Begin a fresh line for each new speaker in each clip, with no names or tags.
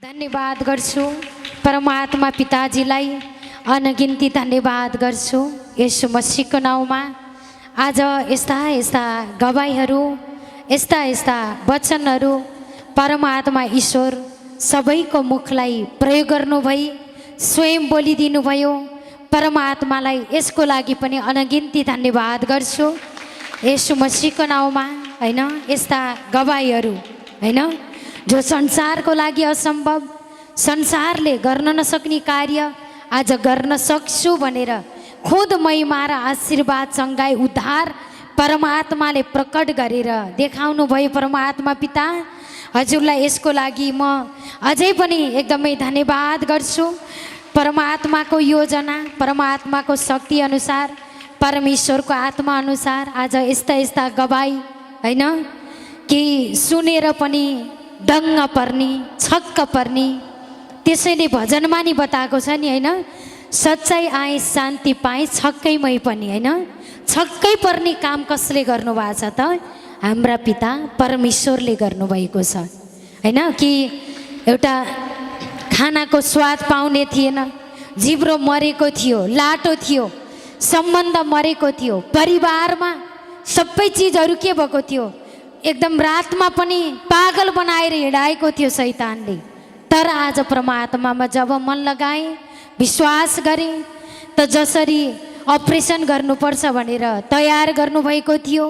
धन्यवाद गर्छु परमात्मा पिताजीलाई अनगिन्ती धन्यवाद गर्छु येशू मसीहको नाउँमा। आज यस्ता यस्ता गवाईहरू यस्ता यस्ता वचनहरू परमात्मा ईश्वर सबैको मुखलाई प्रयोग गर्नुभई स्वयं बोलिदिनुभयो। परमात्मालाई यसको लागि पनि अनगिन्ती धन्यवाद गर्छु येशू मसीहको नाउँमा। हैन यस्ता गवाईहरू हैन जो संसारको लागि असम्भव, संसारले गर्न नसक्ने कार्य आज गर्न सक्छु भनेर खुद महिमा र आशीर्वाद सँगै उद्धार परमात्माले प्रकट गरेर देखाउनु भयो। परमात्मा पिता हजुरलाई यसको लागि म अझै पनि एकदमै धन्यवाद गर्छु। परमात्माको योजना, परमात्माको शक्ति अनुसार, परमेश्वरको आत्मा अनुसार आज यस्ता यस्ता गवाई हैन कि सुनेर पनि दङ्ग पर्ने, छक्क पर्ने, त्यसैले भजनमा नि बताएको छ नि हैन, सच्चाइ आए शान्ति पाए छक्कैमै पनि हैन। छक्कै पर्ने काम कसले गर्नुभएको छ त? हाम्रा पिता परमेश्वरले गर्नुभएको छ हैन। कि एउटा खानाको स्वाद पाउने थिएन, जिब्रो मरेको थियो, लाटो थियो, सम्बन्ध मरेको थियो, परिवारमा सबै चिजहरू के भएको थियो, एकदम रातमा पनि पागल बनाएर हिँडाएको थियो शैतानले। तर आज परमात्मामा जब मन लगाए, विश्वास गरे, त जसरी अपरेसन गर्नुपर्छ भनेर तयार गर्नुभएको थियो,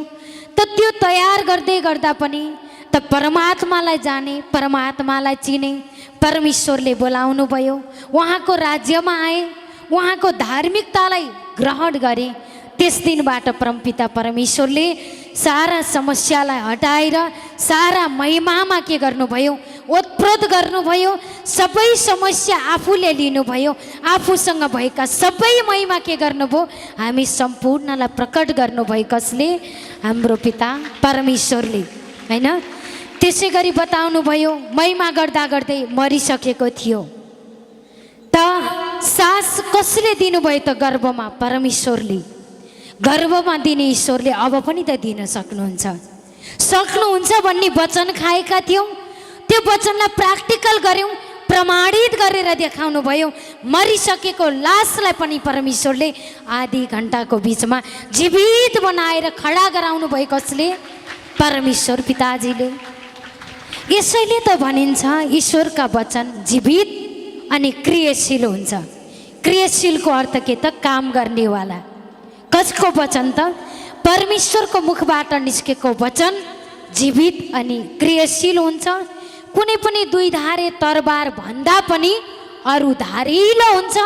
त त्यो तयार गर्दै गर्दा पनि त परमात्मालाई जाने, परमात्मालाई चिने, परमेश्वरले बोलाउनु भयो, उहाँको राज्यमा आए, उहाँको धार्मिकतालाई ग्रहण गरे। त्यस दिनबाट परमपिता परमेश्वरले सारा समस्यालाई हटाएर सारा महिमामा के गर्नुभयो, ओतप्रोत गर्नुभयो। सबै समस्या आफूले लिनुभयो, आफूसँग भएका सबै महिमा के गर्नुभयो, हामी सम्पूर्णलाई प्रकट गर्नुभयो। कसले? हाम्रो पिता परमेश्वरले हैन। त्यसै गरी बताउनु भयो, महिमा गर्दा गर्दै मरिसकेको थियो, त सास कसले दिनुभयो त? गर्भमा परमेश्वरले, गर्भमा दिने ईश्वरले अब पनि त दिन सक्नुहुन्छ भन्ने वचन खाएका थियौँ। त्यो वचनलाई प्र्याक्टिकल गऱ्यौँ, प्रमाणित गरेर देखाउनु भयो। मरिसकेको लासलाई पनि परमेश्वरले आधी घन्टाको बिचमा जीवित बनाएर खडा गराउनु भयो। कसले? परमेश्वर पिताजीले। यसैले त भनिन्छ ईश्वरका वचन जीवित अनि क्रियाशील हुन्छ। क्रियाशीलको अर्थ के त? काम गर्नेवाला। कसको वचन त? परमेश्वरको मुखबाट निस्केको वचन जीवित अनि क्रियाशील हुन्छ। कुनै पनि दुई धारे तरबार भन्दा पनि अरू धारिलो हुन्छ।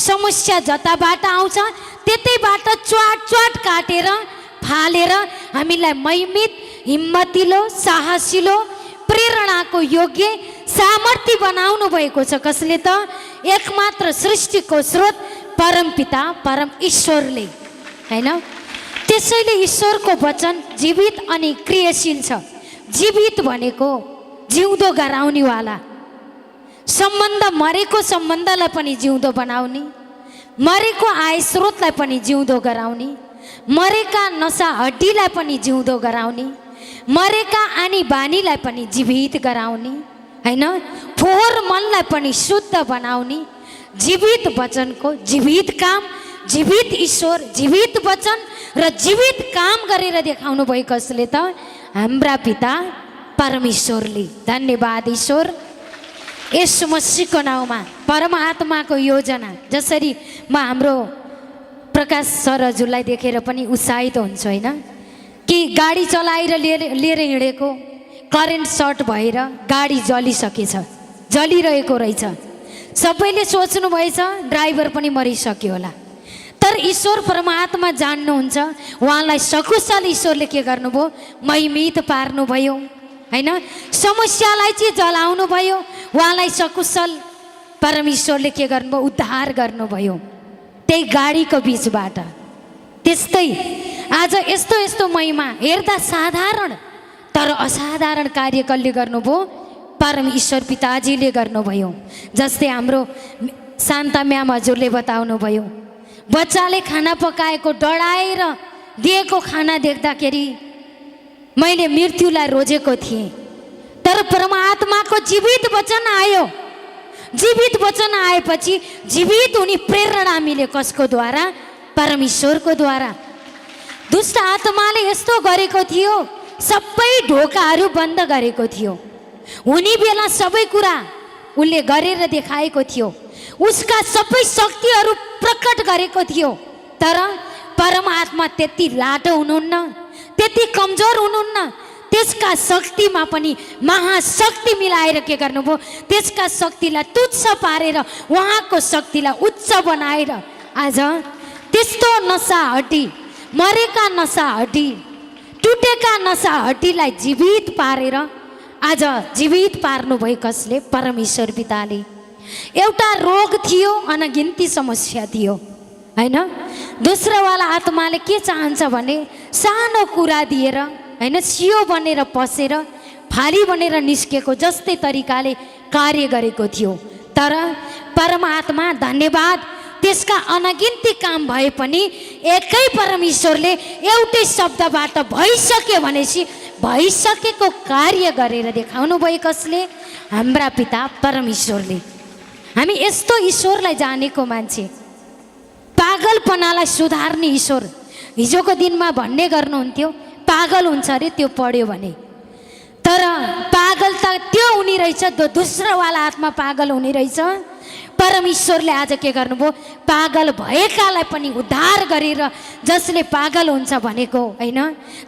समस्या जताबाट आउँछ त्यतैबाट च्वाट च्वाट काटेर फालेर हामीलाई महिमित, हिम्मतिलो, साहसिलो, प्रेरणाको योग्य, सामर्थ्य बनाउनु भएको छ। कसले त? एकमात्र सृष्टिको स्रोत परमपिता परम ईश्वरले हैन। त्यसैले ईश्वरको वचन जीवित अनि क्रियाशील छ। जीवित भनेको जिउँदो गराउनेवाला, सम्बन्ध मरेको सम्बन्धलाई पनि जिउँदो बनाउने, मरेको आय स्रोतलाई पनि जिउँदो गराउने, मरेका नसा हड्डीलाई पनि जिउँदो गराउने, मरेका आनी बानीलाई पनि जीवित गराउने हैन। फोहोर मनलाई पनि शुद्ध बनाउने, जीवित वचनको जीवित काम, जीवित ईश्वर, जीवित वचन र जीवित काम गरेर देखाउनु भयो। कसले त? हाम्रा पिता परमेश्वरले। धन्यवाद ईश्वर येशू मसीहको नाउँमा। परमात्माको योजना जसरी म हाम्रो प्रकाश सर हजुरलाई देखेर पनि उत्साहित हुन्छु हैन। कि गाडी चलाएर लिएर हिँडेको करेन्ट सर्ट भएर गाडी जलिसकेछ, जलिरहेको रहेछ। सबैले सोच्नु भएछ ड्राइभर पनि मरिसक्यो होला। तर ईश्वर परमात्मा जान्नुहुन्छ, उहाँलाई सकुशल ईश्वरले के गर्नुभयो? महिमित पार्नुभयो हैन। समस्यालाई चाहिँ जलाउनु भयो, उहाँलाई सकुशल परमेश्वरले के गर्नुभयो? उद्धार गर्नुभयो त्यही गाडीको बिचबाट। त्यस्तै आज यस्तो यस्तो महिमा हेर्दा साधारण तर असाधारण कार्य कसले गर्नुभयो? परमेश्वर पिताजीले गर्नुभयो। जस्तै हाम्रो शान्ता म्याम हजुरले बताउनु भयो, बच्चाले खाना पकाएको डढाएर दिएको खाना देख्दाखेरि मैले मृत्युलाई रोजेको थिएँ, तर परमात्माको जीवित वचन आयो। जीवित वचन आएपछि जीवित हुने प्रेरणा मिल्यो कसको द्वारा? परमेश्वरको द्वारा। दुष्ट आत्माले यस्तो गरेको थियो, सबै ढोकाहरू बन्द गरेको थियो। हुने बेला सबै कुरा उसले गरेर देखाएको थियो, उसका सबै शक्तिहरू प्रकट गरेको थियो। तर परमात्मा त्यति लाटो हुनुहुन्न, त्यति कमजोर हुनुहुन्न। त्यसका शक्तिमा पनि महाशक्ति मिलाएर के गर्नुभयो? त्यसका शक्तिलाई तुच्छ पारेर उहाँको शक्तिलाई उच्च बनाएर आज त्यस्तो नसा हड्डी, मरेका नसा हड्डी, टुटेका नसा हड्डीलाई जीवित पारेर आज जीवित पार्नुभयो कसले? परमेश्वर पिताले। एउटा रोग थियो, अनगिन्ती समस्या थियो, हैन? दोस्रोवाला आत्माले के चाहन्छ भने सानो कुरा दिएर, हैन, सियो बनेर पसेर फाली बनेर निस्केको जस्तै तरिकाले कार्य गरेको थियो। तर परमात्मा धन्यवाद, त्यसका अनगिन्ती काम भए पनि एकै परमेश्वरले एउटै शब्दबाट भइसक्यो भनेपछि भइसकेको कार्य गरेर देखाउनु भयो कसले? हाम्रा पिता परमेश्वरले। हामी यस्तो ईश्वरलाई जानेको मान्छे, पागलपनालाई सुधार्ने ईश्वर। हिजोको दिनमा भन्ने गर्नुहुन्थ्यो पागल हुन्छ अरे त्यो पढ्यो भने, तर पागल त त्यो हुने रहेछ, दोस्रोवाला आत्मा पागल हुने रहेछ। परमेश्वरले आज के गर्नुभयो? पागल भएकालाई पनि उद्धार गरेर, जसले पागल हुन्छ भनेको, हैन,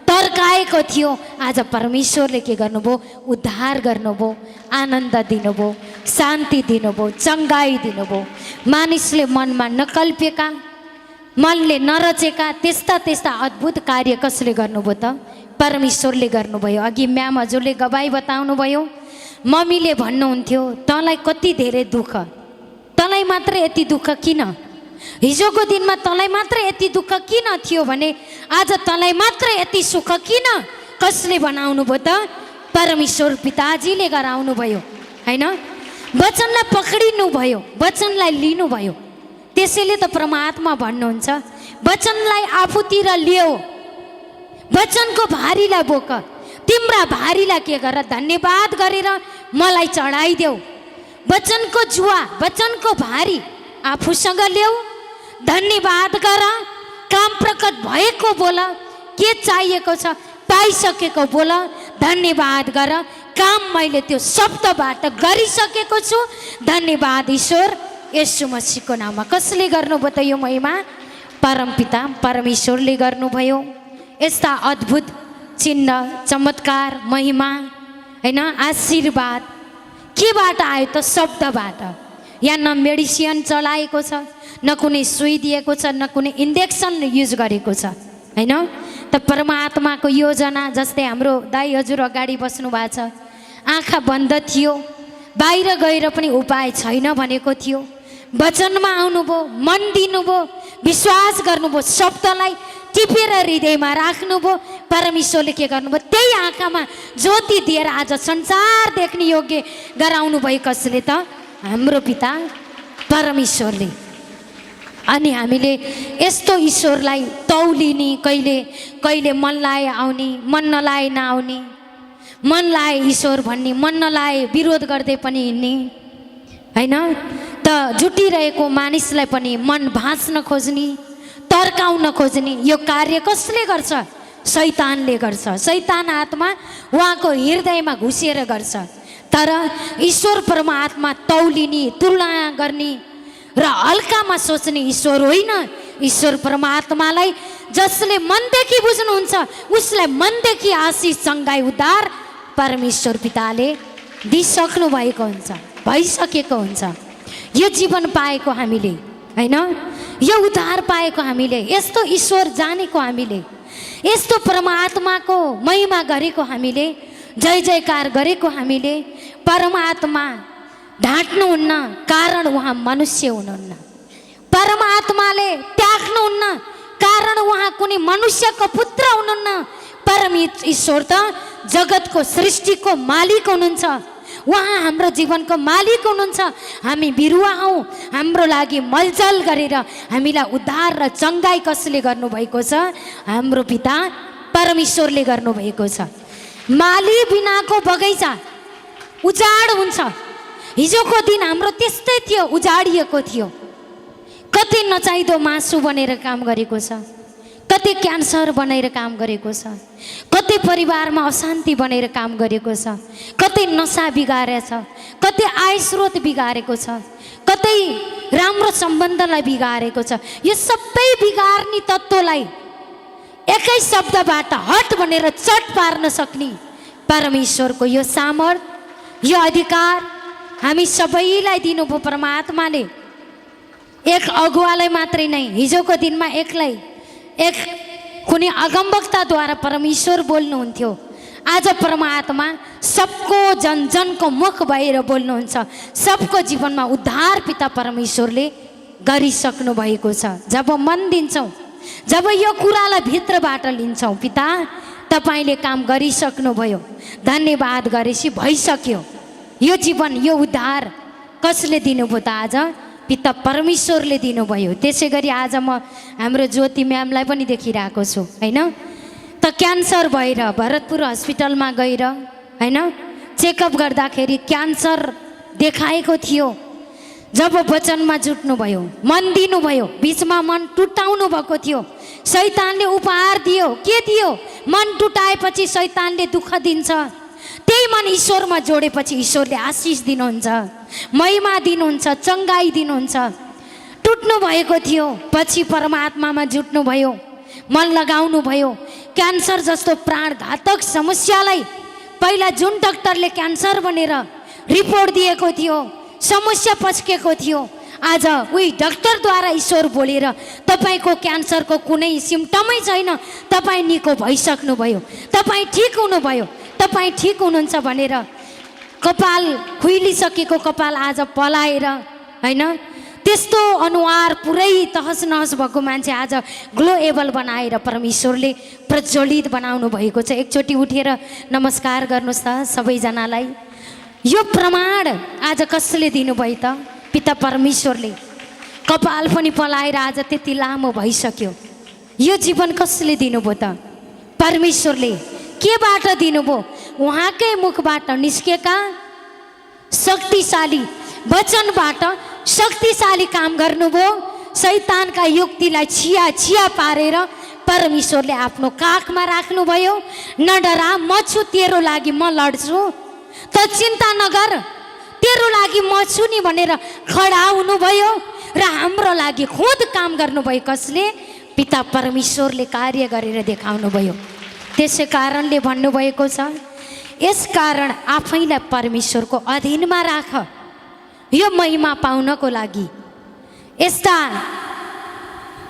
तर्काएको थियो, आज परमेश्वरले के गर्नुभयो? उद्धार गर्नुभयो, आनन्द दिनुभयो, शान्ति दिनुभयो, चङ्गाई दिनुभयो। मानिसले मनमा नकल्पेका, मनले नरचेका त्यस्ता त्यस्ता अद्भुत कार्य कसले गर्नुभयो त? परमेश्वरले गर्नुभयो। अघि म्याम हजुरले गवाई बताउनु भयो, मम्मीले भन्नुहुन्थ्यो तँलाई कति धेरै दुःख, तँलाई मात्र यति दुःख किन? हिजोको दिनमा तँलाई मात्र यति दुःख किन थियो भने आज तँलाई मात्र यति सुख किन? कसले बनाउनु भयो त? परमेश्वर पिताजीले गराउनु भयो, हैन? वचनलाई पक्रिनु भयो, वचनलाई लिनुभयो। त्यसैले त परमात्मा भन्नुहुन्छ वचनलाई आफूतिर ल्याऊ, वचनको भारीलाई बोक, तिम्रा भारीलाई के गर? धन्यवाद गरेर मलाई चढाइदेऊ। वचनको जुवा, वचनको भारी आफूसँग ल्याऊ, धन्यवाद गर, काम प्रकट भएको बोल, के चाहिएको छ पाइसकेको बोल, धन्यवाद गर, काम मैले त्यो शब्दबाट गरिसकेको छु, धन्यवाद ईश्वर येशू मसीहको नाममा। कसले गर्नुभयो त यो महिमा? परमपिता परमेश्वरले गर्नुभयो। यस्ता अद्भुत चिन्ह, चमत्कार, महिमा, हैन, आशीर्वाद केबाट आयो त? शब्दबाट। यहाँ न मेडिसिन चलाएको छ, न कुनै सुई दिएको छ, न कुनै इन्जेक्सन युज गरेको छ, हैन? त परमात्माको योजना, जस्तै हाम्रो दाइ हजुर अगाडि बस्नु भएको छ, आँखा बन्द थियो, बाहिर गएर पनि उपाय छैन भनेको थियो, वचनमा आउनुभयो, मन दिनुभयो, विश्वास गर्नुभयो, शब्दलाई टिपेर हृदयमा राख्नुभयो। परमेश्वरले के गर्नुभयो? त्यही आँखामा ज्योति दिएर आज संसार देख्ने योग्य गराउनु भयो कसले त? हाम्रो पिता परमेश्वरले। अनि हामीले यस्तो ईश्वरलाई तौलिने, कहिले कहिले मन लाए आउने, मन नलाए नआउने, मन लाए ईश्वर भन्ने, मन नलाए विरोध गर्दै पनि हिँड्ने, हैन? त जुटिरहेको मानिसलाई पनि मन भाँच्न खोज्ने, तर्काउन खोज्ने यो कार्य कसले गर्छ? शैतानले गर्छ। शैतान आत्मा उहाँको हृदयमा घुसेर गर्छ। तर ईश्वर परमात्मा तौलिने, तुलना गर्ने र हल्कामा सोच्ने ईश्वर होइन। ईश्वर परमात्मालाई जसले मनदेखि बुझ्नुहुन्छ उसलाई मनदेखि आशिष, चङ्गाई, उद्धार परमेश्वर पिताले दिइसक्नु भएको हुन्छ, भइसकेको हुन्छ। यो जीवन पाएको हामीले, हैन? यो उद्धार पाएको हामीले, यस्तो ईश्वर जानेको हामीले, यस्तो परमात्माको महिमा गरेको हामीले, जय जयकार गरेको हामीले। परमात्मा ढाँट्नुहुन्न, कारण उहाँ मनुष्य हुनुहुन्न। परमात्माले त्याग्नुहुन्न, कारण उहाँ कुनै मनुष्यको पुत्र हुनुहुन्न। परमेश्वर त जगतको सृष्टिको मालिक हुनुहुन्छ, उहाँ हाम्रो जीवनको मालिक हुनुहुन्छ। हामी बिरुवा हौँ, हाम्रो लागि मलजल गरेर हामीलाई उद्धार र चङ्गाई कसले गर्नुभएको छ? हाम्रो पिता परमेश्वरले गर्नुभएको छ। माली बिनाको बगैँचा उजाड हुन्छ। हिजोको दिन हाम्रो त्यस्तै थियो, उजाडिएको थियो। कति नचाहिदो मासु बनेर काम गरेको छ, कति क्यान्सर बनेर काम गरेको छ, कति परिवारमा अशान्ति बनेर काम गरेको छ, कतै नसा बिगारेछ, कतै आय स्रोत बिगारेको छ, कतै राम्रो सम्बन्धलाई बिगारेको छ। यो सबै बिगार्ने तत्त्वलाई एकै शब्दबाट हट भनेर चट पार्न सक्ने परमेश्वरको यो सामर्थ, यो अधिकार हामी सबैलाई दिनुभयो परमात्माले। एक अगुवालाई मात्रै नै, हिजोको दिनमा एकलाई एक कुनै अगमवक्ताद्वारा परमेश्वर बोल्नुहुन्थ्यो। आज परमात्मा सबको जनजनको मुख भएर बोल्नुहुन्छ। सबको जीवनमा उद्धार पिता परमेश्वरले गरिसक्नु भएको छ। जब मन दिन्छौँ, जब यो कुरालाई भित्रबाट लिन्छौँ, पिता तपाईँले काम गरिसक्नुभयो, धन्यवाद गरेपछि भइसक्यो। यो जीवन, यो उद्धार कसले दिनुभयो त? आज पिता परमेश्वरले दिनुभयो। त्यसै गरी आज म हाम्रो ज्योति म्यामलाई पनि देखिरहेको छु होइन। त क्यान्सर भएर भरतपुर हस्पिटलमा गएर होइन चेकअप गर्दाखेरि क्यान्सर देखाएको थियो। जब वचनमा जुट्नुभयो, मन दिनुभयो, बिचमा मन टुटाउनु भएको थियो, शैतानले उपहार दियो। के दियो? मन टुटाएपछि शैतानले दुःख दिन्छ। त्यही मन ईश्वरमा जोडेपछि ईश्वरले आशिष दिनुहुन्छ, महिमा दिनुहुन्छ, चङ्गाई दिनुहुन्छ। टुट्नु भएको थियो, पछि परमात्मामा जुट्नु भयो, मन लगाउनु भयो। क्यान्सर जस्तो प्राणघातक समस्यालाई पहिला जुन डाक्टरले क्यान्सर भनेर रिपोर्ट दिएको थियो, समस्या पस्केको थियो, आज उही डाक्टरद्वारा ईश्वर बोलेर तपाईँको क्यान्सरको कुनै सिम्टमै छैन, तपाईँ निको भइसक्नुभयो, तपाईँ ठिक हुनुभयो, तपाईँ ठिक हुनुहुन्छ भनेर कपाल खुइलिसकेको कपाल आज पलाएर होइन त्यस्तो अनुहार पुरै तहस नहस भएको मान्छे आज ग्लोएबल बनाएर परमेश्वरले प्रज्वलित बनाउनु भएको छ। एकचोटि उठेर नमस्कार गर्नुहोस् त सबैजनालाई। यो प्रमाण आज कसले दिनुभयो त? पिता परमेश्वरले। कपाल पनि पलाएर आज त्यति लामो भइसक्यो। यो जीवन कसले दिनुभयो त? परमेश्वरले। केबाट दिनुभयो? उहाँकै मुखबाट निस्केका शक्तिशाली वचनबाट शक्तिशाली काम गर्नुभयो। शैतानका युक्तिलाई छिया छिया पारेर परमेश्वरले आफ्नो काखमा राख्नुभयो। न डरा, म छु तेरो लागि, म लड्छु, त चिन्ता नगर, तेरो लागि म छु नि भनेर खडा हुनुभयो र हाम्रो लागि खुद काम गर्नुभयो। कसले? पिता परमेश्वरले कार्य गरेर देखाउनुभयो। त्यसै कारणले भन्नुभएको छ, यस कारण आफैलाई परमेश्वरको अधीनमा राख। यो महिमा पाउनको लागि, यस्ता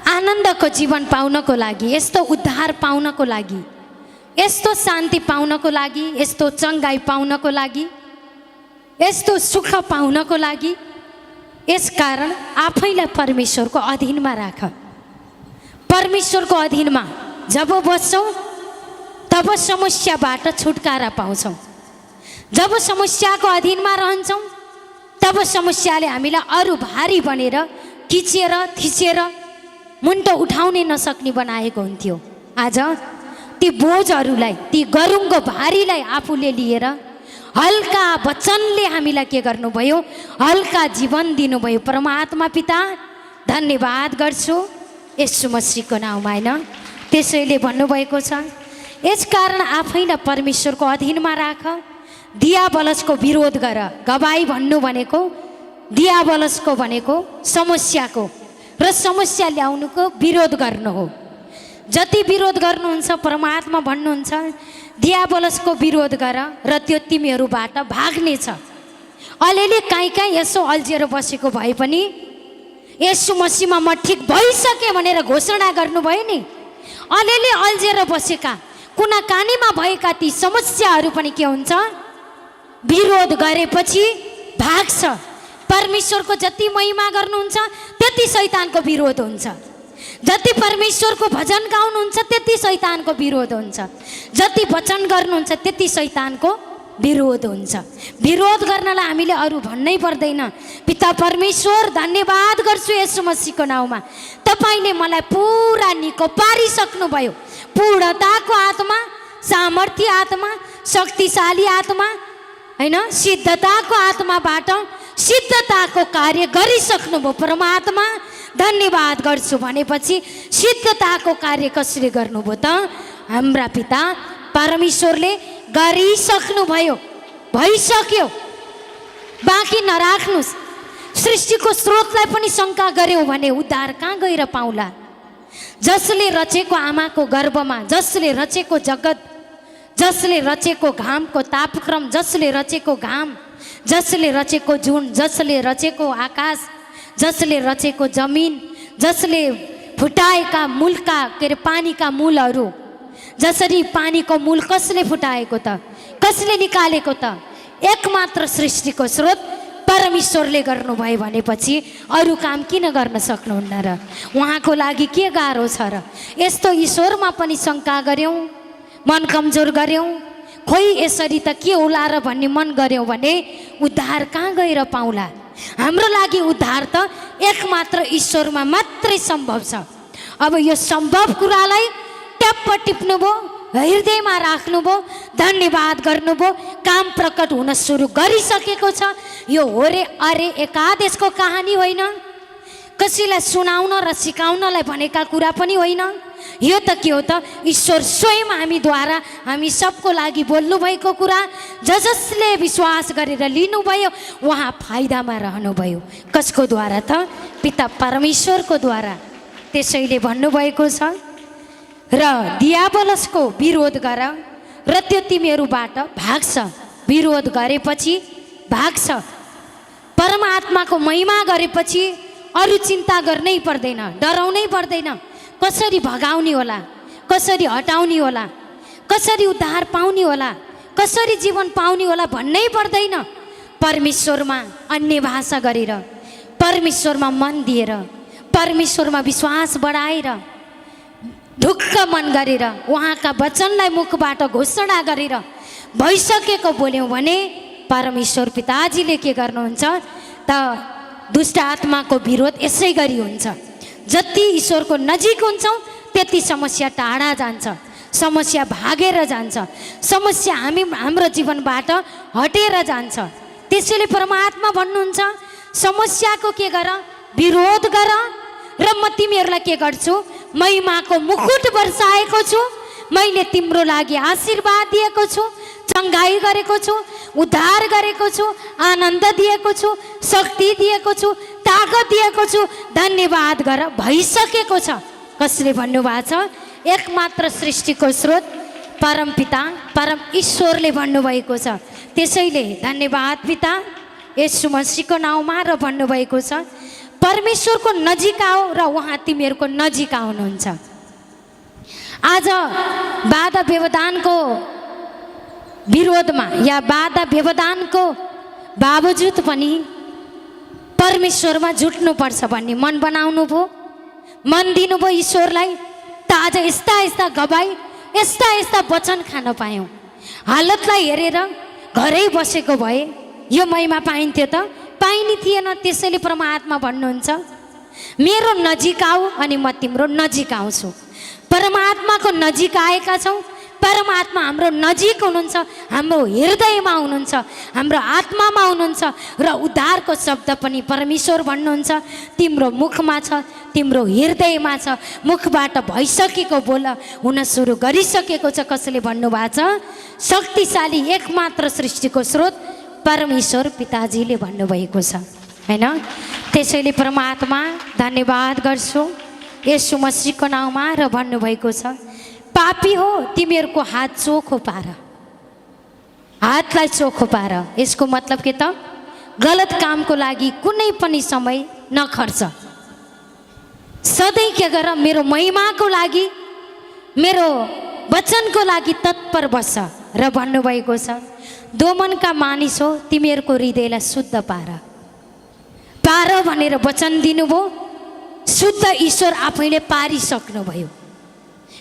आनन्दको जीवन पाउनको लागि, यस्तो उद्धार पाउनको लागि, यस्तो शान्ति पाउनको लागि, यस्तो चङ्गाई पाउनको लागि, यस्तो सुख पाउनको लागि, यस कारण आफैलाई परमेश्वरको अधीनमा राख। परमेश्वरको अधीनमा जब बस्छौँ तब समस्याबाट छुटकारा पाउँछौँ। जब समस्याको अधीनमा रहन्छौँ तब समस्याले हामीलाई अरू भारी बनेर खिचेर थिचेर मुन्टो उठाउनै नसक्ने बनाएको हुन्थ्यो। आज ती बोझहरूलाई, ती गरुङको भारीलाई आफूले लिएर हल्का वचनले हामीलाई के गर्नुभयो? हल्का जीवन दिनुभयो। परमात्मा पिता धन्यवाद गर्छु येशू मसीहको नाउँमा होइन। त्यसैले भन्नुभएको छ, यसकारण आफैलाई परमेश्वरको अधीनमा राख, दियाबलसको विरोध गर। गवाई भन्नु भनेको दियाबलसको भनेको समस्याको र समस्या ल्याउनुको विरोध गर्नु हो। जति विरोध गर्नुहुन्छ परमात्मा भन्नुहुन्छ दियाबलसको विरोध गर र त्यो तिमीहरूबाट भाग्नेछ। अलिअलि काहीँ काहीँ यसो अल्झिएर बसेको भए पनि येशू मसीहमा म ठिक भइसकेँ भनेर घोषणा गर्नुभयो नि। अलिअलि अल्झिएर बसेका कुनाकानीमा भएका ती समस्याहरू पनि के हुन्छ? विरोध गरेपछि भाग्छ। परमेश्वरको जति महिमा गर्नुहुन्छ त्यति शैतानको विरोध हुन्छ। जति परमेश्वरको भजन गाउनुहुन्छ त्यति शैतानको विरोध हुन्छ। जति वचन गर्नुहुन्छ त्यति शैतानको विरोध हुन्छ। विरोध गर्नलाई हामीले अरू भन्नै पर्दैन। पिता परमेश्वर धन्यवाद गर्छु येशू मसीहको नाउँमा, तपाईँले मलाई पुरा निको पारिसक्नुभयो। पूर्णताको आत्मा, सामर्थ्य आत्मा, शक्तिशाली आत्मा हैन, सिद्धताको आत्माबाट सिद्धताको कार्य गरिसक्नुभयो परमात्मा, धन्यवाद गर्छु भनेपछि सिद्धताको कार्य कसले गर्नुभयो त? हाम्रा पिता परमेश्वरले गरिसक्नुभयो, भइसक्यो। बाँकी नराख्नुस्। सृष्टिको स्रोतलाई पनि शङ्का गर्यौँ भने उद्धार कहाँ गएर पाउला? जसले रचेको आमाको गर्भमा, जसले रचेको जगत, जसले रचेको घामको तापक्रम, जसले रचेको घाम, जसले रचेको जुन, जसले रचेको आकाश, जसले रचेको जमिन, जसले फुटाएका मूलका के अरे पानीका मूलहरू, जसरी पानीको मूल कसले फुटाएको त? कसले निकालेको त? एकमात्र सृष्टिको स्रोत परमेश्वरले गर्नुभयो भनेपछि अरू काम किन गर्न सक्नुहुन्न र? उहाँको लागि के गाह्रो छ र? यस्तो ईश्वरमा पनि शङ्का गऱ्यौँ, मन कमजोर गऱ्यौँ, खोइ यसरी त के होला र भन्ने मन गऱ्यौँ भने उद्धार कहाँ गएर पाउला? हाम्रो लागि उद्धार त एकमात्र ईश्वरमा मात्रै सम्भव छ। अब यो सम्भव कुरालाई ट्याप्प टिप्नुभयो, हृदयमा राख्नुभयो, धन्यवाद गर्नुभयो, काम प्रकट हुन सुरु गरिसकेको छ। यो होरे अरे एकादेशको कहानी होइन, कसैलाई सुनाउन र सिकाउनलाई भनेका कुरा पनि होइन। यो त के हो त? ईश्वर स्वयं हामीद्वारा हामी सबको लागि बोल्नुभएको कुरा। जसले विश्वास गरेर लिनुभयो उहाँ फाइदामा रहनुभयो। कसको द्वारा त? पिता परमेश्वरको द्वारा। त्यसैले भन्नुभएको छ, र दियाबलसको विरोध गर र त्यो तिमीहरूबाट भाग्छ। विरोध गरेपछि भाग्छ। परमात्माको महिमा गरेपछि अरू चिन्ता गर्नै पर्दैन, डराउनै पर्दैन। कसरी भगाउने होला, कसरी हटाउने होला, कसरी उद्धार पाउने होला, कसरी जीवन पाउने होला भन्नै पर्दैन। परमेश्वरमा अन्य भाषा गरेर, परमेश्वरमा मन दिएर, परमेश्वरमा विश्वास बढाएर, ढुक्क मन गरेर, उहाँका वचनलाई मुखबाट घोषणा गरेर भइसकेको बोल्यौँ भने परमेश्वर पिताजीले के गर्नुहुन्छ त? दुष्ट आत्माको विरोध यसै गरी हुन्छ। जति ईश्वरको नजिक हुन्छौँ त्यति समस्या टाढा जान्छ, समस्या भागेर जान्छ, समस्या हाम्रो जीवनबाट हटेर जान्छ। त्यसैले परमात्मा भन्नुहुन्छ समस्याको के गर? विरोध गर, र म तिमीहरूलाई के गर्छु? महिमाको मुकुट वर्षाएको छु। मैले तिम्रो लागि आशीर्वाद दिएको छु, चङ्गाई गरेको छु, उद्धार गरेको छु, आनन्द दिएको छु, शक्ति दिएको छु, ताकत दिएको छु। धन्यवाद गर, भइसकेको छ। कसले भन्नुभएको छ? एकमात्र सृष्टिको स्रोत परमपिता परम ईश्वरले भन्नुभएको छ। त्यसैले धन्यवाद पिता येशू मसीहको नाउँमा। र भन्नुभएको छ परमेश्वरको नजिक आओ र उहाँ तिमीहरूको नजिक आउनुहुन्छ। आज बाधा व्यवधानको विरोधमा या बाधा व्यवधानको बावजुद पनि परमेश्वरमा जुट्नुपर्छ भन्ने मन बनाउनु भयो, मन दिनुभयो ईश्वरलाई। त आज यस्ता यस्ता गवाई, यस्ता यस्ता वचन खान पायौँ। हालतलाई हेरेर घरै बसेको भए यो महिमा पाइन्थ्यो त? पाइने थिएन। त्यसैले परमात्मा भन्नुहुन्छ मेरो नजिक आऊ अनि म तिम्रो नजिक आउँछु। परमात्माको नजिक आएका छौँ। परमात्मा हाम्रो नजिक हुनुहुन्छ, हाम्रो हृदयमा हुनुहुन्छ, हाम्रो आत्मामा हुनुहुन्छ। र उद्धारको शब्द पनि परमेश्वर भन्नुहुन्छ तिम्रो मुखमा छ, तिम्रो हृदयमा छ। मुखबाट भइसकेको बोल हुन सुरु गरिसकेको छ। कसैले भन्नुभएको छ शक्तिशाली एकमात्र सृष्टिको स्रोत परमेश्वर पिताजीले भन्नुभएको छ, हैन? त्यसैले परमात्मा धन्यवाद गर्छु येशू मसीहको नाउँमा। र भन्नुभएको छ पापी हो तिमीहरूको हात चोखो पार, हातलाई चोखो पार। यसको मतलब के त? गलत कामको लागि कुनै पनि समय नखर्च। सधैँ के गर? मेरो महिमाको लागि, मेरो वचनको लागि तत्पर बस। र भन्नुभएको छ दोमनका मानिस हो तिमीहरूको हृदयलाई शुद्ध पार। पार भनेर वचन दिनुभयो। शुद्ध ईश्वर आफैले पारिसक्नुभयो।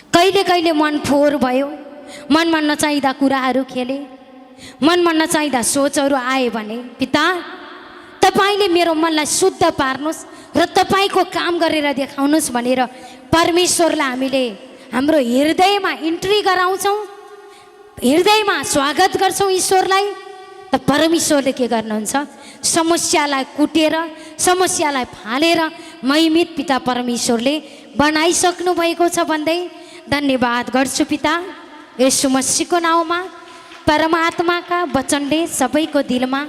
कहिले कहिले मन फोहोर भयो, मनमा नचाहिँदा कुराहरू खेले, मनमा नचाहिँदा सोचहरू आए भने पिता तपाईँले मेरो मनलाई शुद्ध पार्नुहोस् र तपाईँको काम गरेर देखाउनुहोस् भनेर परमेश्वरलाई हामीले हाम्रो हृदयमा इन्ट्री गराउँछौँ, हृदयमा स्वागत गर्छौँ ईश्वरलाई। त परमेश्वरले के गर्नुहुन्छ, समस्यालाई कुटेर समस्यालाई फालेर महिमित पिता परमेश्वरले बनाइसक्नु भएको छ भन्दै धन्यवाद गर्छु पिता। येशू मसीहको नाउँमा परमात्माका वचनले सबैको दिलमा,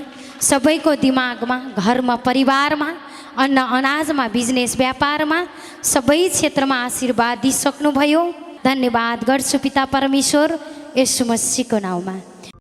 सबैको दिमागमा, घरमा, परिवारमा, अन्न अनाजमा, बिजनेस व्यापारमा, सबै क्षेत्रमा आशीर्वाद दिइसक्नुभयो। धन्यवाद गर्छु पिता परमेश्वर, येशू मसीहको नाउँमा।